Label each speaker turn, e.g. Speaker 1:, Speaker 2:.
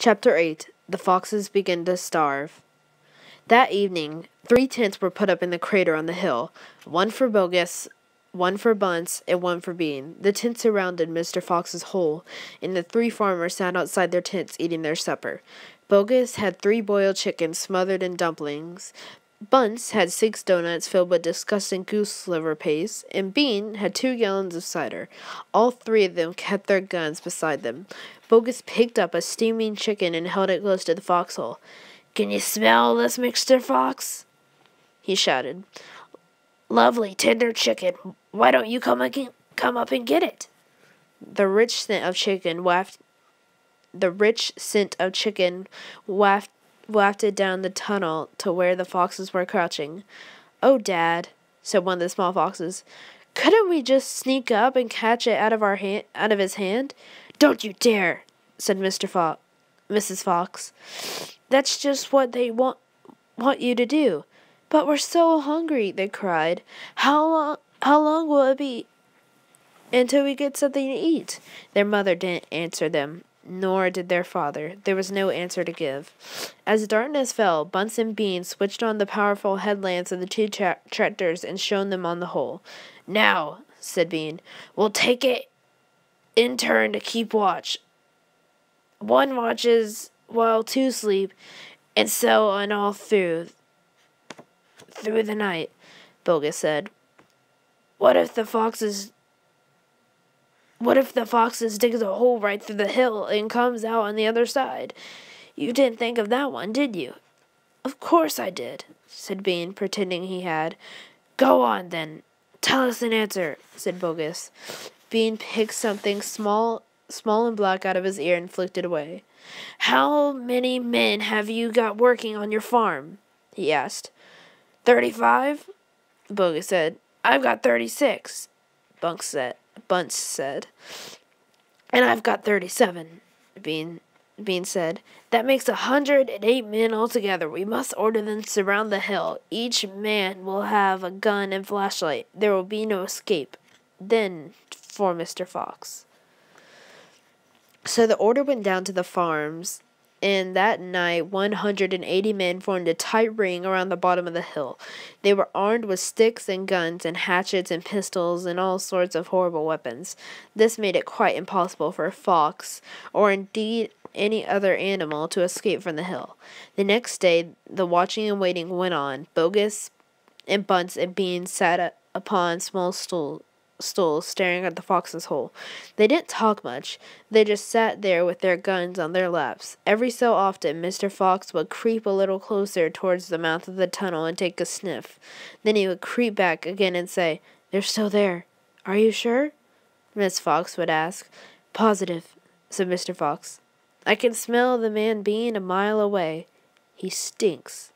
Speaker 1: Chapter 8. The Foxes Begin to Starve. That evening, 3 tents were put up in the crater on the hill, one for Bogus, one for Bunce, and one for Bean. The tents surrounded Mr. Fox's hole, and the 3 farmers sat outside their tents eating their supper. Bogus had 3 boiled chickens smothered in dumplings. Bunce had 6 donuts filled with disgusting goose liver paste, and Bean had 2 gallons of cider. All 3 of them kept their guns beside them. Bogus picked up a steaming chicken and held it close to the foxhole. "Can you smell this, Mr. Fox?" he shouted. "Lovely, tender chicken. Why don't you come up and get it?" The rich scent of chicken wafted down the tunnel to where the foxes were crouching. "Oh, Dad," said one of the small foxes, "couldn't we just sneak up and catch it out of his hand?" "Don't you dare," said Mrs. Fox. "That's just what they want you to do." "But we're so hungry," they cried. How long will it be until we get something to eat?" Their mother didn't answer them, nor did their father. There was no answer to give. As darkness fell, Bunce and Bean switched on the powerful headlamps of the 2 tractors and shone them on the hole. "Now," said Bean, "we'll take it in turn to keep watch. 1 watches while 2 sleep, and so on all through the night," Bogus said. What if the foxes digs a hole right through the hill and comes out on the other side? You didn't think of that one, did you?" "Of course I did," said Bean, pretending he had. "Go on, then. Tell us an answer," said Bogus. Bean picked something small and black out of his ear and flicked it away. "How many men have you got working on your farm?" he asked. 35, Bogus said. "I've got 36, Bunce said. "And I've got 37, Bean said. "That makes 108 men altogether. We must order them to surround the hill. Each man will have a gun and flashlight. There will be no escape. Then for Mr. Fox." So the order went down to the farms, and that night 180 men formed a tight ring around the bottom of the hill. They were armed with sticks and guns and hatchets and pistols and all sorts of horrible weapons. This made it quite impossible for a fox, or indeed any other animal, to escape from the hill. The next day the watching and waiting went on. Bogus and Bunce and Bean sat upon small stools staring at the fox's hole. They didn't talk much. They just sat there with their guns on their laps. Every so often Mr. Fox would creep a little closer towards the mouth of the tunnel and take a sniff. Then he would creep back again and say, "They're still there. Are you sure?" Miss Fox would ask. "Positive," said Mr. Fox. "I can smell the man Bean a mile away. He stinks."